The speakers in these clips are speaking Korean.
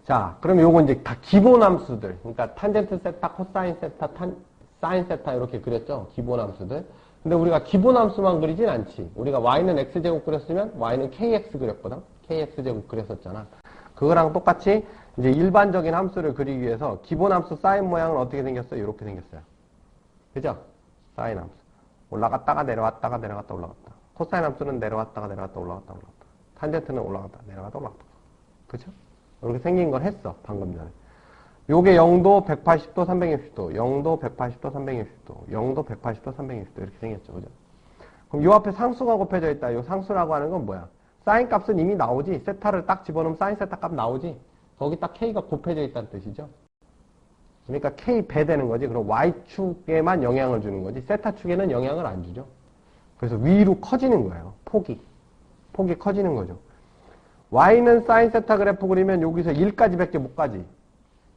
자, 그럼 요거 이제 다 기본 함수들. 그러니까 탄젠트 세타, 코사인 세타, 사인 세타 이렇게 그렸죠? 기본 함수들. 근데 우리가 기본 함수만 그리진 않지. 우리가 y는 x제곱 그렸으면 y는 kx 그렸거든? kx제곱 그렸었잖아. 그거랑 똑같이 이제 일반적인 함수를 그리기 위해서 기본 함수 사인 모양은 어떻게 생겼어요? 이렇게 생겼어요. 그죠? 사인 함수. 올라갔다가 내려왔다가 내려갔다 올라갔다. 코사인 함수는 내려왔다가 내려갔다 올라갔다 올라갔다. 탄젠트는 올라갔다 내려갔다 올라갔다. 그죠? 이렇게 생긴 걸 했어. 방금 전에. 요게 0도, 180도, 360도, 0도, 180도, 360도, 0도, 180도, 360도 이렇게 생겼죠. 그죠? 그럼 요 앞에 상수가 곱해져 있다. 요 상수라고 하는 건 뭐야? 사인 값은 이미 나오지. 세타를 딱 집어넣으면 사인 세타 값 나오지. 거기 딱 k가 곱해져 있다는 뜻이죠. 그러니까 k 배 되는 거지. 그럼 y축에만 영향을 주는 거지. 세타축에는 영향을 안 주죠. 그래서 위로 커지는 거예요. 폭이 커지는 거죠. y는 사인 세타 그래프 그리면 여기서 1까지 밖에 못 가지.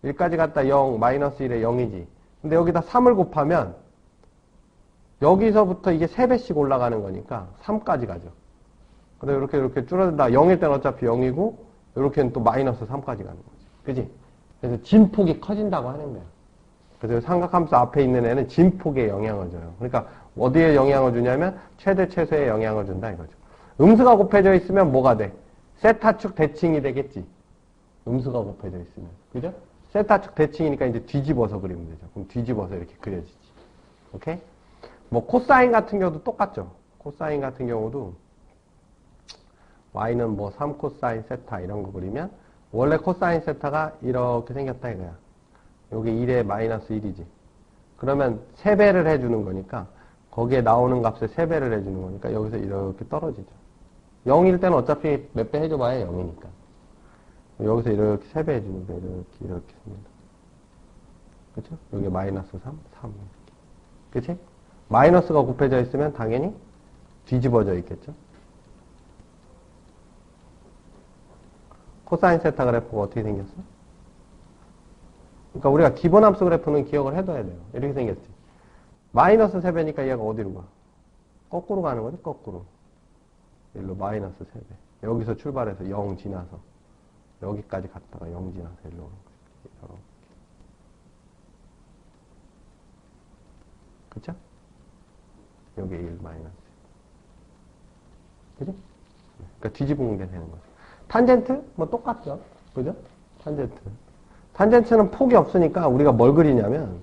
1까지 갔다 0, 마이너스 1에 0이지. 근데 여기다 3을 곱하면 여기서부터 이게 3배씩 올라가는 거니까 3까지 가죠. 근데 이렇게 줄어든다. 0일 때는 어차피 0이고 이렇게는 또 마이너스 3까지 가는 거지. 그지? 그래서 진폭이 커진다고 하는 거야. 그래서 삼각함수 앞에 있는 애는 진폭에 영향을 줘요. 그러니까 어디에 영향을 주냐면 최대 최소에 영향을 준다 이거죠. 음수가 곱해져 있으면 뭐가 돼? 세타축 대칭이 되겠지. 음수가 곱해져 있으면. 그죠? 세타축 대칭이니까 이제 뒤집어서 그리면 되죠. 그럼 뒤집어서 이렇게 그려지지. 오케이? 뭐 코사인 같은 경우도 똑같죠. 코사인 같은 경우도 y는 뭐 3코사인 세타 이런 거 그리면 원래 코사인 세타가 이렇게 생겼다 이거야. 여기 1에 마이너스 1이지. 그러면 3배를 해주는 거니까 거기에 나오는 값에 3배를 해주는 거니까 여기서 이렇게 떨어지죠. 0일 때는 어차피 몇 배 해줘봐야 0이니까. 여기서 이렇게 3배 해주는 거 이렇게 씁니다. 그쵸? 여기 마이너스 3, 3. 그치? 마이너스가 곱해져 있으면 당연히 뒤집어져 있겠죠? 코사인 세타 그래프가 어떻게 생겼어? 그러니까 우리가 기본 함수 그래프는 기억을 해둬야 돼요. 이렇게 생겼지. 마이너스 3배니까 얘가 어디로 가? 거꾸로 가는 거지, 거꾸로. 일로 마이너스 3배. 여기서 출발해서 0 지나서 여기까지 갔다가 0 지나서 일로 오는 거지. 그쵸? 여기 1 마이너스. 그죠? 그러니까 뒤집은 게 되는 거죠. 탄젠트? 뭐 똑같죠. 그죠? 탄젠트. 탄젠트는 폭이 없으니까 우리가 뭘 그리냐면,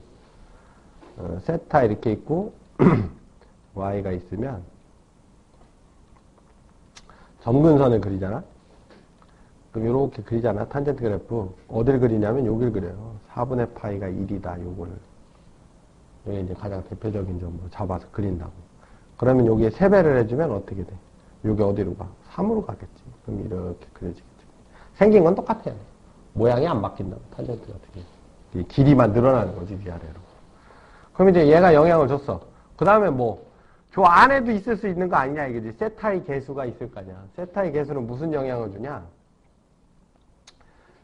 세타 이렇게 있고, y가 있으면, 점근선을 그리잖아? 그럼 이렇게 그리잖아. 탄젠트 그래프. 어딜 그리냐면 여길 그려요. 4분의 파이가 1이다. 요거를. 이게 이제 가장 대표적인 점으로 잡아서 그린다고. 그러면 여기에 3배를 해주면 어떻게 돼? 요게 어디로 가? 3으로 가겠지. 그럼 이렇게 그려지겠죠. 생긴 건 똑같아요. 모양이 안 바뀐다고. 탄젠트 같은 경우. 길이만 늘어나는 거지, 위아래로. 그럼 이제 얘가 영향을 줬어. 그 다음에 뭐, 저 안에도 있을 수 있는 거 아니냐, 이거지. 세타의 개수가 있을 거 아니야. 세타의 개수는 무슨 영향을 주냐?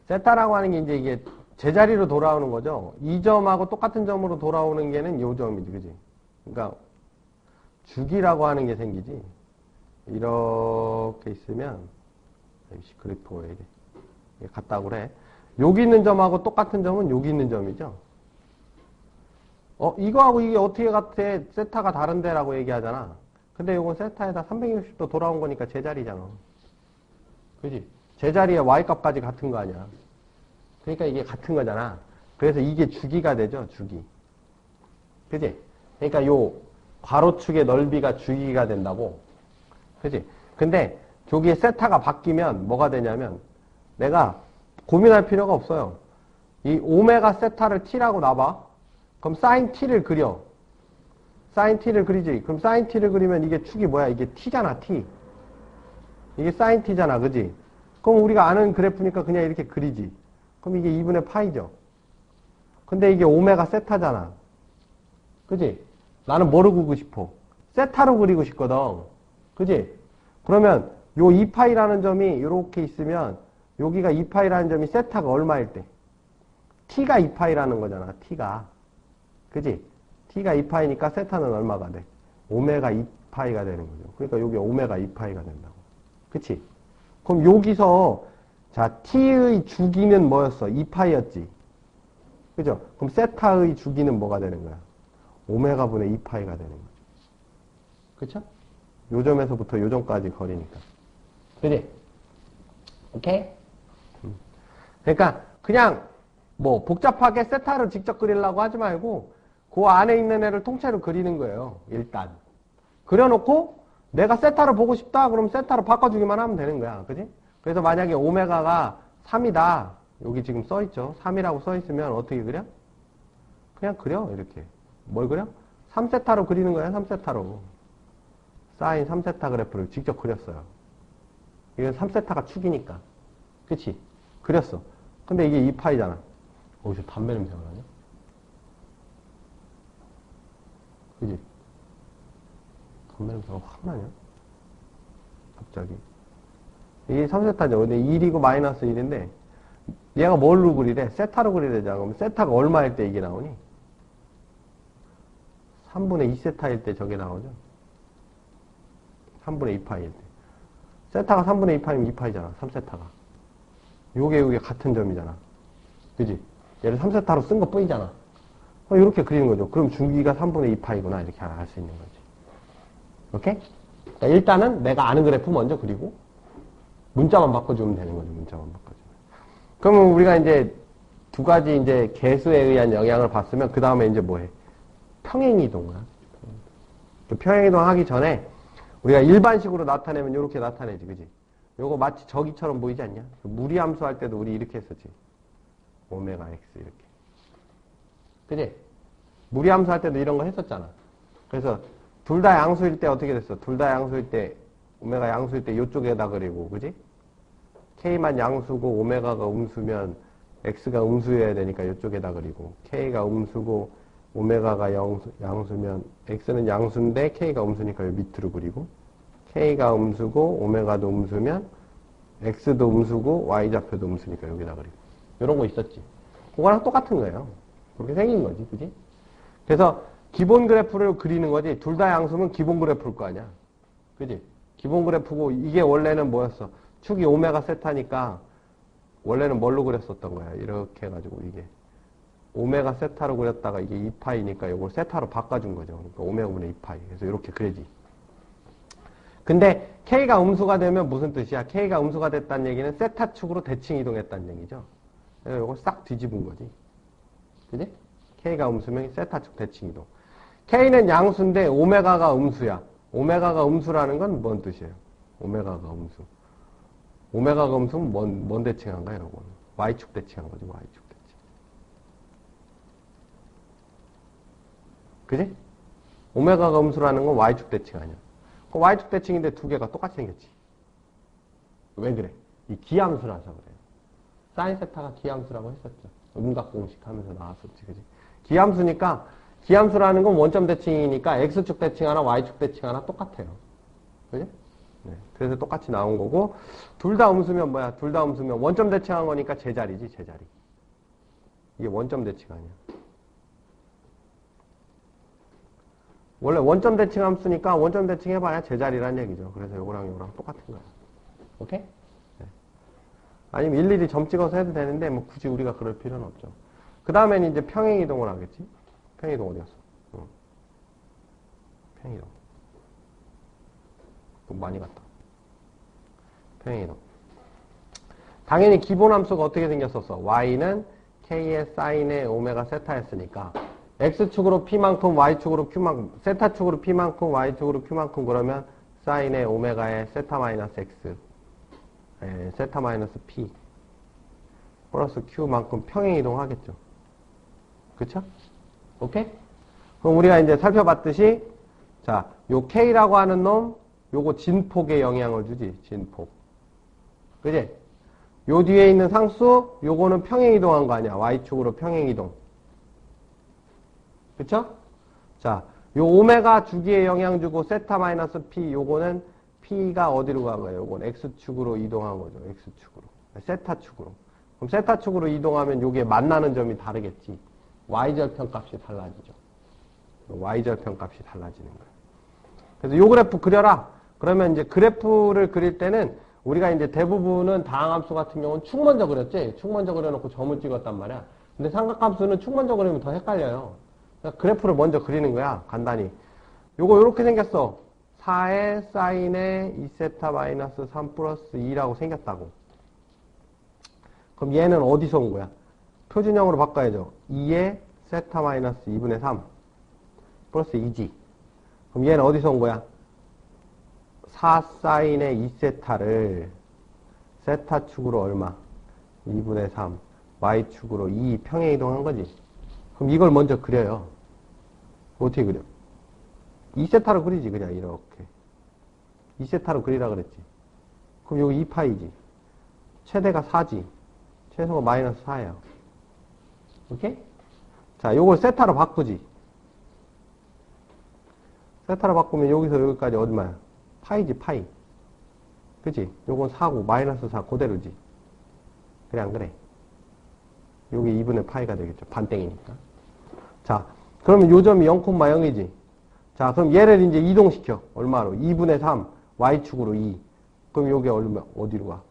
세타라고 하는 게 이제 이게 제자리로 돌아오는 거죠. 이 점하고 똑같은 점으로 돌아오는 게는 요 점이지, 그지? 그러니까, 주기라고 하는 게 생기지. 이렇게 있으면, 그래프가 왜 이래. 같다고 그래. 여기 있는 점하고 똑같은 점은 여기 있는 점이죠. 이거하고 이게 어떻게 같아? 세타가 다른데 라고 얘기하잖아. 근데 이건 세타에다 360도 돌아온 거니까 제자리잖아. 그지? 제자리에 y값까지 같은 거 아니야. 그러니까 이게 같은 거잖아. 그래서 이게 주기가 되죠, 주기. 그지? 그러니까 요 괄호축의 넓이가 주기가 된다고. 그지? 근데 저기에 세타가 바뀌면 뭐가 되냐면 내가 고민할 필요가 없어요. 이 오메가 세타를 t라고 놔봐. 그럼 사인 t를 그려. 사인 t를 그리지. 그럼 사인 t를 그리면 이게 축이 뭐야? 이게 t잖아, t. 이게 사인 t잖아, 그지? 그럼 우리가 아는 그래프니까 그냥 이렇게 그리지. 그럼 이게 2분의 파이죠. 근데 이게 오메가 세타잖아. 그지? 나는 뭐로 그리고 싶어? 세타로 그리고 싶거든. 그지? 그러면 요 2파이라는 점이 이렇게 있으면 여기가 2파이라는 점이 세타가 얼마일 때? t가 2파이라는 거잖아, t가. 그지? t가 2파이니까 세타는 얼마가 돼? 오메가 2파이가 되는 거죠. 그러니까 여기 오메가 2파이가 된다고. 그치? 그럼 여기서 자, t의 주기는 뭐였어? 2파이였지. 그죠? 그럼 세타의 주기는 뭐가 되는 거야? 오메가분의 2파이가 되는 거죠. 그쵸? 요 점에서부터 요 점까지 거리니까. 그지? 오케이? 그러니까 그냥 뭐 복잡하게 세타를 직접 그리려고 하지 말고 그 안에 있는 애를 통째로 그리는 거예요. 일단. 그려놓고 내가 세타를 보고 싶다 그럼 세타로 바꿔주기만 하면 되는 거야. 그지? 그래서 만약에 오메가가 3이다. 여기 지금 써있죠. 3이라고 써있으면 어떻게 그려? 그냥 그려. 이렇게. 뭘 그려? 3세타로 그리는 거야. 3세타로. 사인 3세타 그래프를 직접 그렸어요. 이건 3세타가 축이니까. 그치? 그렸어. 근데 이게 2파이잖아. 어디서 담배 냄새가 나냐? 그치? 담배 냄새가 확 나냐? 갑자기. 이게 3세타죠. 근데 1이고 마이너스 1인데, 얘가 뭘로 그리래? 세타로 그리래잖아. 그럼 세타가 얼마일 때 이게 나오니? 3분의 2세타일 때 저게 나오죠? 3분의 2파이일 때. 세타가 3분의 2파이면 2파이잖아. 3세타가. 요게 같은 점이잖아. 그지? 얘를 3세타로 쓴 것 뿐이잖아. 이렇게 그리는 거죠. 그럼 중기가 3분의 2파이구나. 이렇게 알 수 있는 거지. 오케이? 그러니까 일단은 내가 아는 그래프 먼저 그리고 문자만 바꿔주면 되는 거죠. 문자만 바꿔주면. 그러면 우리가 이제 두 가지 이제 개수에 의한 영향을 봤으면 그 다음에 이제 뭐해? 평행이동을. 평행이동 하기 전에 우리가 일반식으로 나타내면 이렇게 나타내지. 그지? 요거 마치 저기처럼 보이지 않냐? 무리함수 할 때도 우리 이렇게 했었지. 오메가 x 이렇게. 그지? 무리함수 할 때도 이런 거 했었잖아. 그래서 둘 다 양수일 때 어떻게 됐어? 둘 다 양수일 때 오메가 양수일 때 이쪽에다 그리고 그지? k만 양수고 오메가가 음수면 x가 음수여야 되니까 이쪽에다 그리고 k가 음수고 오메가가 양수면 x는 양수인데 k가 음수니까 요 밑으로 그리고 k가 음수고 오메가도 음수면 x도 음수고 y좌표도 음수니까 여기다 그리고 이런 거 있었지. 그거랑 똑같은 거예요. 그렇게 생긴 거지. 그지? 그래서 기본 그래프를 그리는 거지. 둘 다 양수면 기본 그래프일 거 아니야. 그지? 기본 그래프고 이게 원래는 뭐였어? 축이 오메가 세타니까 원래는 뭘로 그렸었던 거야. 이렇게 해가지고 이게 오메가 세타로 그렸다가 이게 2파이니까 이걸 세타로 바꿔준 거죠. 그러니까 오메가분의 2파이. 그래서 이렇게 그려지. 근데 K가 음수가 되면 무슨 뜻이야? K가 음수가 됐다는 얘기는 세타축으로 대칭 이동했다는 얘기죠. 그래서 이걸 싹 뒤집은 거지. 그지? K가 음수면 세타축 대칭 이동. K는 양수인데 오메가가 음수야. 오메가가 음수라는 건 뭔 뜻이에요? 오메가가 음수. 오메가가 음수는 뭔 대칭한 거예요? 이건? Y축 대칭한 거지. Y축 대칭. 그지? 오메가가 음수라는 건 Y축 대칭 아니야. 그 Y축 대칭인데 두 개가 똑같이 생겼지. 왜 그래? 이 기함수라서 그래요. 사인 세타가 기함수라고 했었죠. 음각공식 하면서 나왔었지. 그지? 기함수니까, 기함수라는 건 원점 대칭이니까 X축 대칭 하나, Y축 대칭 하나 똑같아요. 그지? 네. 그래서 똑같이 나온 거고, 둘 다 음수면 뭐야? 둘 다 음수면 원점 대칭한 거니까 제자리지, 제자리. 이게 원점 대칭 아니야. 원래 원점 대칭 함수니까 원점 대칭 해봐야 제자리란 얘기죠. 그래서 요거랑 똑같은 거야. 오케이? 네. 아니면 일일이 점 찍어서 해도 되는데 뭐 굳이 우리가 그럴 필요는 없죠. 그 다음에는 이제 평행이동을 하겠지. 평행이동 어디 갔어? 평행이동. 좀 많이 갔다. 평행이동. 당연히 기본 함수가 어떻게 생겼었어? y는 k의 사인의 오메가 세타였으니까 x축으로 p만큼 y축으로 q만큼 세타축으로 p만큼 y축으로 q만큼 그러면 사인의 오메가의 세타 마이너스 x 세타 마이너스 p 플러스 q만큼 평행이동 하겠죠. 그쵸? 오케이? 그럼 우리가 이제 살펴봤듯이 자, 요 k라고 하는 놈 요거 진폭에 영향을 주지. 진폭. 그지? 요 뒤에 있는 상수 요거는 평행이동한 거 아니야. y축으로 평행이동. 그쵸? 자, 요 오메가 주기에 영향 주고 세타 마이너스 p 요거는 p가 어디로 간 거예요? 요건 x축으로 이동한 거죠. x축으로. 세타축으로. 그럼 세타축으로 이동하면 요게 만나는 점이 다르겠지. y절편 값이 달라지죠. y절편 값이 달라지는 거예요. 그래서 요 그래프 그려라. 그러면 이제 그래프를 그릴 때는 우리가 이제 대부분은 다항함수 같은 경우는 축 먼저 그렸지? 축 먼저 그려놓고 점을 찍었단 말이야. 근데 삼각함수는 축 먼저 그리면 더 헷갈려요. 그러니까 그래프를 먼저 그리는 거야, 간단히. 요거 요렇게 생겼어. 4의 사인의 2세타 마이너스 3 플러스 2라고 생겼다고. 그럼 얘는 어디서 온 거야? 표준형으로 바꿔야죠. 2의 세타 마이너스 2분의 3 플러스 2지. 그럼 얘는 어디서 온 거야? 4 사인의 2세타를 세타축으로 얼마? 2분의 3 y축으로 2 평행 이동한 거지. 그럼 이걸 먼저 그려요. 어떻게 그려? 2세타로 그리지 그냥 이렇게. 2세타로 그리라 그랬지. 그럼 여기 2파이지. 최대가 4지. 최소가 마이너스 4예요. 오케이? 자, 요걸 세타로 바꾸지. 세타로 바꾸면 여기서 여기까지 얼마야? 파이지, 파이. 그치? 요건 4고, 마이너스 4 그대로지. 그래, 안 그래? 요게 2분의 파이가 되겠죠. 반땡이니까. 자, 그러면 요 점이 0,0이지. 자, 그럼 얘를 이제 이동시켜. 얼마로? 2분의 3, y축으로 2. 그럼 요게 얼마, 어디로 가?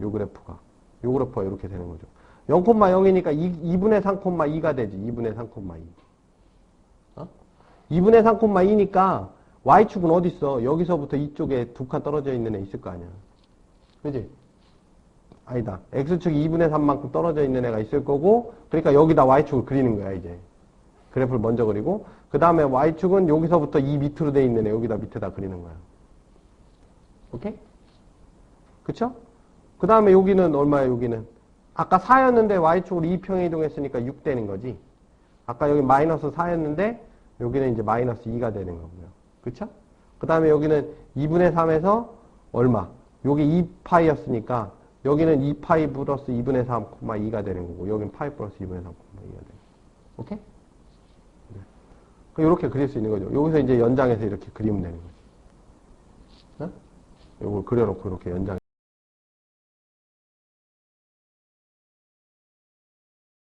요 그래프가. 요 그래프가 이렇게 되는 거죠. 0,0이니까 2분의 3,2가 되지. 2분의 3,2. 2분의 3,2니까 y축은 어디 있어? 여기서부터 이쪽에 두 칸 떨어져 있는 애 있을 거 아니야. 그지? 아니다. x축이 2분의 3만큼 떨어져 있는 애가 있을 거고, 그러니까 여기다 y축을 그리는 거야, 이제. 그래프를 먼저 그리고, 그 다음에 y축은 여기서부터 이 밑으로 돼 있는 애 여기다 밑에다 그리는 거야. 오케이? 그쵸? 그 다음에 여기는 얼마야, 여기는? 아까 4였는데 y축으로 2평에 이동했으니까 6 되는 거지. 아까 여기 마이너스 4였는데, 여기는 이제 마이너스 2가 되는 거고요. 그쵸? 그 다음에 여기는 2분의 3에서 얼마? 여기 2파이였으니까 여기는 2파이 플러스 2분의 3, 2가 되는 거고 여기는 파이 플러스 2분의 3, 2가 되는 거고. 오케이? 네. 이렇게 그릴 수 있는 거죠. 여기서 이제 연장해서 이렇게 그리면 되는 거지. 네? 요걸 그려놓고 이렇게 연장해서